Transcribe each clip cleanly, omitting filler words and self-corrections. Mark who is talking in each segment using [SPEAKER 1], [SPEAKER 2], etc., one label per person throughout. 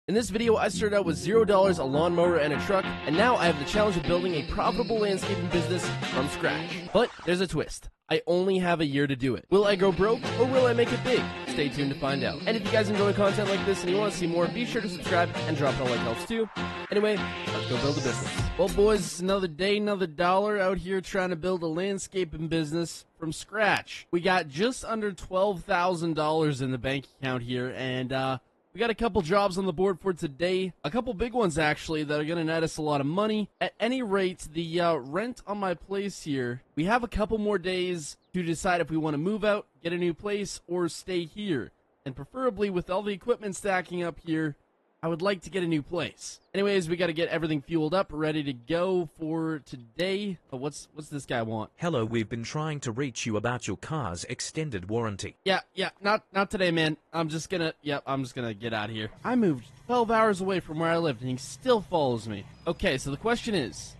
[SPEAKER 1] In this video, I started out with $0, a lawnmower, and a truck, and now I have the challenge of building a profitable landscaping business from scratch. But there's a twist. I only have a year to do it. Will I go broke, or will I make it big? Stay tuned to find out. And if you guys enjoy content like this and you want to see more, be sure to subscribe and drop a like helps too. Anyway, let's go build a business. Well, boys, another day, another dollar out here trying to build a landscaping business from scratch. We got just under $12,000 in the bank account here, and we got a couple jobs on the board for today. A couple big ones, actually, that are going to net us a lot of money. At any rate, the rent on my place here, we have a couple more days to decide if we want to move out, get a new place, or stay here. And preferably, with all the equipment stacking up here, I would like to get a new place. Anyways, we got to get everything fueled up, ready to go for today. Oh, what's this guy want?
[SPEAKER 2] Hello, we've been trying to reach you about your car's extended warranty.
[SPEAKER 1] Yeah, not today, man. I'm just gonna get out of here. I moved 12 hours away from where I lived, and he still follows me. Okay, so the question is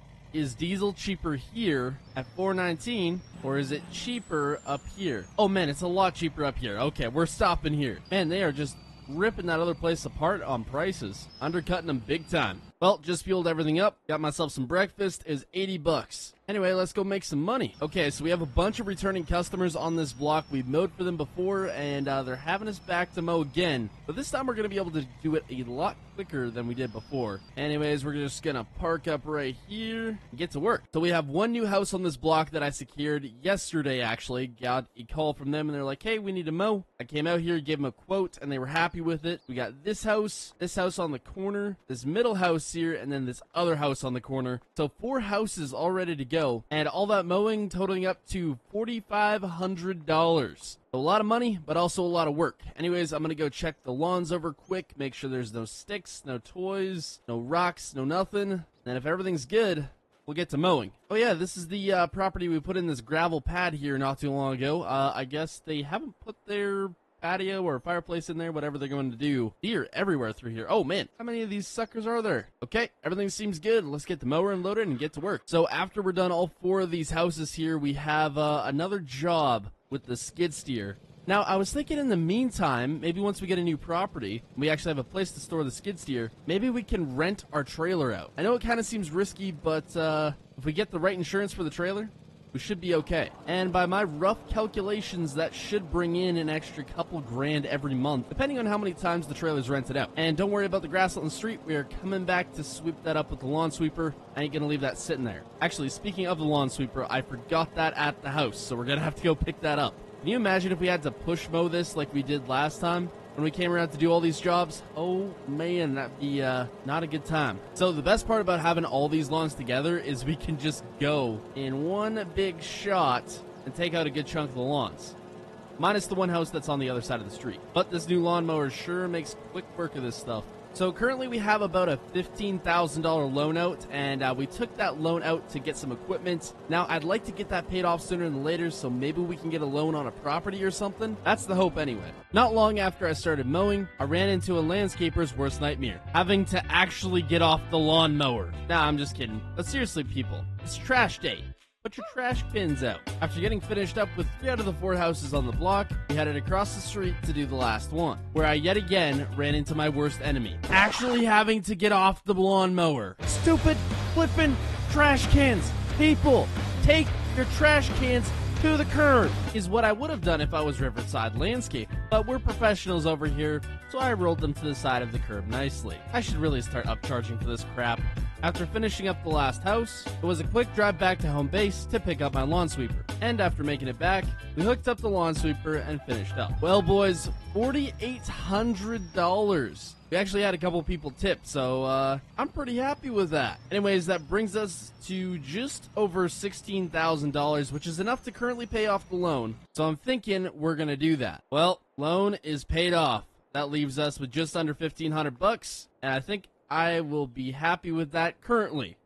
[SPEAKER 1] diesel cheaper here at $4.19, or is it cheaper up here? Oh, man, it's a lot cheaper up here. Okay, we're stopping here. Man, they are just ripping that other place apart on prices, undercutting them big time. Well, just fueled everything up, got myself some breakfast, is 80 bucks. Anyway, let's go make some money. Okay, so we have a bunch of returning customers on this block. We've mowed for them before, and they're having us back to mow again. But this time we're going to be able to do it a lot quicker than we did before. Anyways, we're just going to park up right here and get to work. So we have one new house on this block that I secured yesterday, actually. Got a call from them, and they're like, hey, we need to mow. I came out here, gave them a quote, and they were happy with it. We got this house on the corner, this middle house here, and then this other house on the corner. So 4 houses all ready to go, and all that mowing totaling up to $4,500. A lot of money, but also a lot of work. Anyways, I'm gonna go check the lawns over quick, make sure there's no sticks, no toys, no rocks, no nothing. And if everything's good, we'll get to mowing. Oh yeah, this is the property we put in this gravel pad here not too long ago. I guess they haven't put their patio or fireplace in there, whatever they're going to do. Deer everywhere through here. Oh man, how many of these suckers are there? Okay, everything seems good. Let's get the mower unloaded and get to work. So after we're done all 4 of these houses here, we have another job with the skid steer. Now, I was thinking in the meantime, maybe once we get a new property, we actually have a place to store the skid steer, maybe we can rent our trailer out. I know it kind of seems risky, but if we get the right insurance for the trailer, we should be okay. And by my rough calculations, that should bring in an extra couple grand every month, depending on how many times the trailer's rented out. And don't worry about the grass on the street. We are coming back to sweep that up with the lawn sweeper. I ain't gonna leave that sitting there. Actually, speaking of the lawn sweeper, I forgot that at the house, so we're gonna have to go pick that up. Can you imagine if we had to push mow this like we did last time when we came around to do all these jobs? Oh man, that'd be not a good time. So the best part about having all these lawns together is we can just go in one big shot and take out a good chunk of the lawns. Minus the one house that's on the other side of the street. But this new lawnmower sure makes quick work of this stuff. So currently we have about a $15,000 loan out, and we took that loan out to get some equipment. Now, I'd like to get that paid off sooner than later, so maybe we can get a loan on a property or something. That's the hope anyway. Not long after I started mowing, I ran into a landscaper's worst nightmare, having to actually get off the lawnmower. Nah, I'm just kidding. But seriously, people, it's trash day. Put your trash cans out. After getting finished up with 3 out of the 4 houses on the block, we headed across the street to do the last one, where I yet again ran into my worst enemy, actually having to get off the lawnmower. Stupid flippin' trash cans. People, take your trash cans to the curb, is what I would have done if I was Riverside Landscape, but we're professionals over here, so I rolled them to the side of the curb nicely. I should really start upcharging for this crap. After finishing up the last house, it was a quick drive back to home base to pick up my lawn sweeper. And after making it back, we hooked up the lawn sweeper and finished up. Well, boys, $4,800. We actually had a couple people tip, so I'm pretty happy with that. Anyways, that brings us to just over $16,000, which is enough to currently pay off the loan. So I'm thinking we're gonna do that. Well, loan is paid off. That leaves us with just under 1,500 bucks, and I think I will be happy with that currently.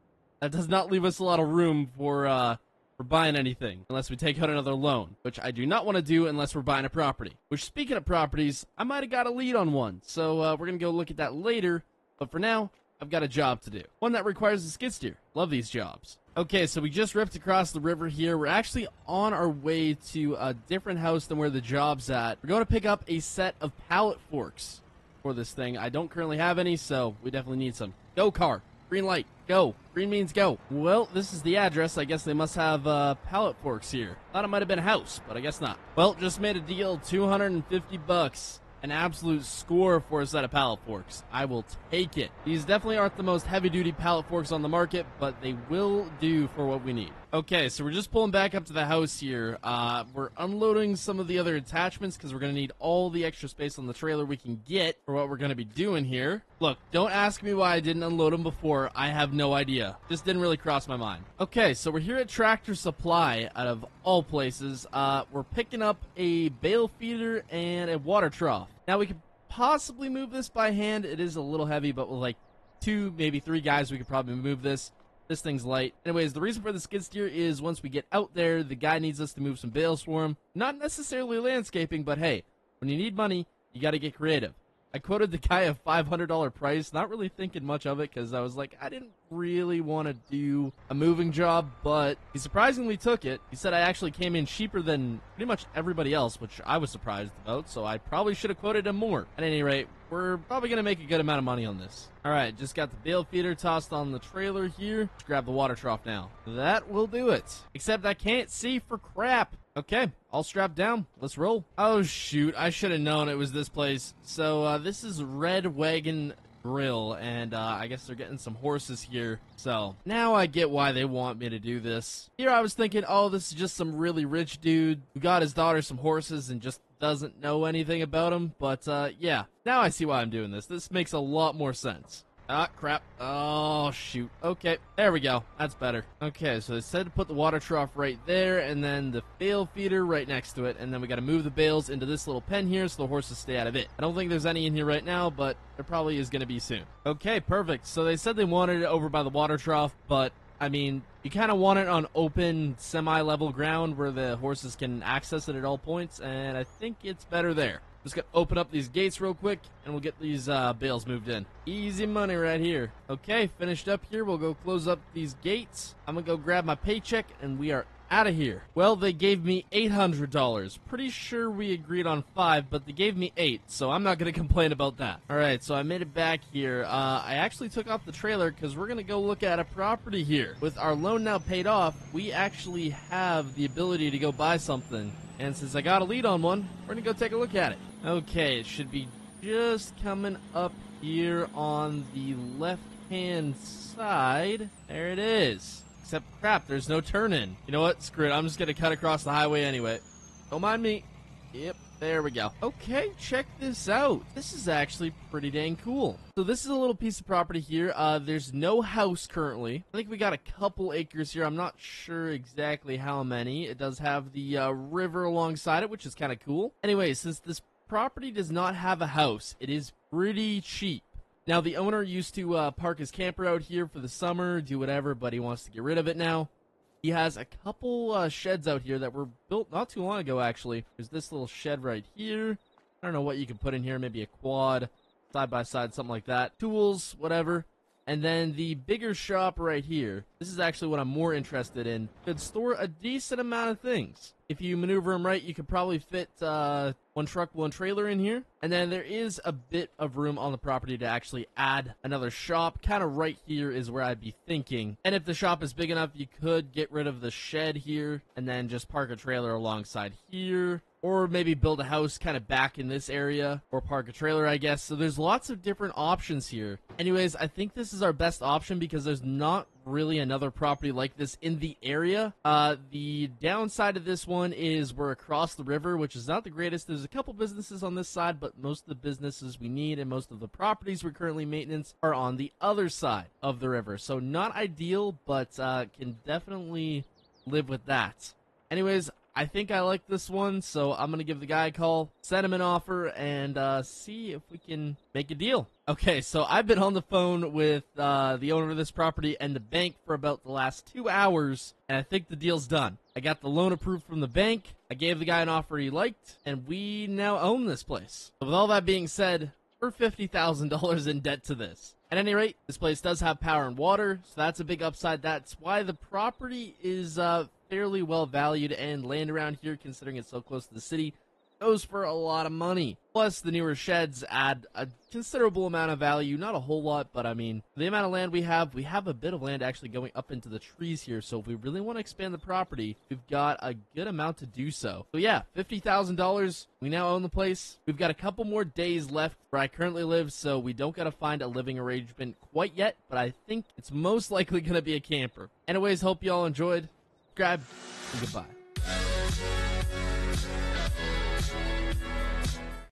[SPEAKER 1] That does not leave us a lot of room for buying anything unless we take out another loan, which I do not want to do unless we're buying a property. Which, speaking of properties, I might have got a lead on one, so we're going to go look at that later. But for now, I've got a job to do. One that requires a skid steer. Love these jobs. Okay, so we just ripped across the river here. We're actually on our way to a different house than where the job's at. We're going to pick up a set of pallet forks. for this thing. I don't currently have any, so we definitely need some. Go, car. Green light. Go. Green means go. Well, this is the address. I guess they must have pallet forks here. Thought it might have been a house, but I guess not. Well, just made a deal. $250. An absolute score for a set of pallet forks. I will take it. These definitely aren't the most heavy-duty pallet forks on the market, but they will do for what we need. Okay, so we're just pulling back up to the house here. We're unloading some of the other attachments because we're going to need all the extra space on the trailer we can get for what we're going to be doing here. Look, don't ask me why I didn't unload them before. I have no idea. Just didn't really cross my mind. Okay, so we're here at Tractor Supply, out of all places. We're picking up a bale feeder and a water trough. Now, we could possibly move this by hand. It is a little heavy, but with like 2, maybe 3 guys, we could probably move this. This thing's light. Anyways, the reason for the skid steer is once we get out there, the guy needs us to move some bales for him. Not necessarily landscaping, but hey, when you need money, you got to get creative. I quoted the guy a $500 price, not really thinking much of it because I was like, I didn't really want to do a moving job, but he surprisingly took it. He said I actually came in cheaper than pretty much everybody else, which I was surprised about, so I probably should have quoted him more. At any rate, we're probably going to make a good amount of money on this. Alright, just got the bale feeder tossed on the trailer here. Let's grab the water trough now. That will do it. Except I can't see for crap. Okay, all strapped down. Let's roll. Oh, shoot. I should have known it was this place. So, this is Red Wagon Grill, and I guess they're getting some horses here. So, now I get why they want me to do this. Here I was thinking, oh, this is just some really rich dude who got his daughter some horses and just doesn't know anything about them. But, yeah, now I see why I'm doing this. This makes a lot more sense. Ah, crap. Oh, shoot. Okay, there we go. That's better. Okay, so they said to put the water trough right there, and then the bale feeder right next to it, and then we gotta move the bales into this little pen here so the horses stay out of it. I don't think there's any in here right now, but there probably is gonna be soon. Okay, perfect. So they said they wanted it over by the water trough, but, I mean, you kind of want it on open, semi-level ground where the horses can access it at all points, and I think it's better there. Just gonna open up these gates real quick, and we'll get these bales moved in. Easy money right here. Okay, finished up here. We'll go close up these gates. I'm gonna go grab my paycheck, and we are out of here. Well, they gave me $800. Pretty sure we agreed on 5, but they gave me 8, so I'm not gonna complain about that. Alright, so I made it back here. I actually took off the trailer because we're gonna go look at a property here. With our loan now paid off, we actually have the ability to go buy something. And since I got a lead on one, we're gonna go take a look at it. Okay, it should be just coming up here on the left-hand side. There it is. Except, crap, there's no turn-in. You know what? Screw it. I'm just gonna cut across the highway anyway. Don't mind me. Yep, there we go. Okay, check this out. This is actually pretty dang cool. So this is a little piece of property here. There's no house currently. I think we got a couple acres here. I'm not sure exactly how many. It does have the river alongside it, which is kind of cool. Anyway, since this property does not have a house, it is pretty cheap. Now, the owner used to park his camper out here for the summer, do whatever, but he wants to get rid of it now. He has a couple sheds out here that were built not too long ago, actually. There's this little shed right here. I don't know what you can put in here, maybe a quad, side-by-side, something like that. Tools, whatever. And then the bigger shop right here, this is actually what I'm more interested in, could store a decent amount of things. If you maneuver them right, you could probably fit one truck, one trailer in here. And then there is a bit of room on the property to actually add another shop. Kind of right here is where I'd be thinking. And if the shop is big enough, you could get rid of the shed here and then just park a trailer alongside here. Or maybe build a house kind of back in this area, or park a trailer, I guess. So there's lots of different options here. Anyways, I think this is our best option because there's not really another property like this in the area. The downside of this one is we're across the river, which is not the greatest. There's a couple businesses on this side, but most of the businesses we need and most of the properties we're currently maintenance are on the other side of the river. So not ideal, but can definitely live with that. Anyways, I think I like this one, so I'm going to give the guy a call, send him an offer, and see if we can make a deal. Okay, so I've been on the phone with the owner of this property and the bank for about the last 2 hours, and I think the deal's done. I got the loan approved from the bank, I gave the guy an offer he liked, and we now own this place. So with all that being said, we're $50,000 in debt to this. At any rate, this place does have power and water, so that's a big upside. That's why the property is fairly well valued, and land around here, considering it's so close to the city, goes for a lot of money. Plus, the newer sheds add a considerable amount of value. Not a whole lot, but I mean, the amount of land we have a bit of land actually going up into the trees here. So if we really want to expand the property, we've got a good amount to do so. So yeah, $50,000. We now own the place. We've got a couple more days left where I currently live, so we don't got to find a living arrangement quite yet, but I think it's most likely going to be a camper. Anyways, hope you all enjoyed. Subscribe, and goodbye.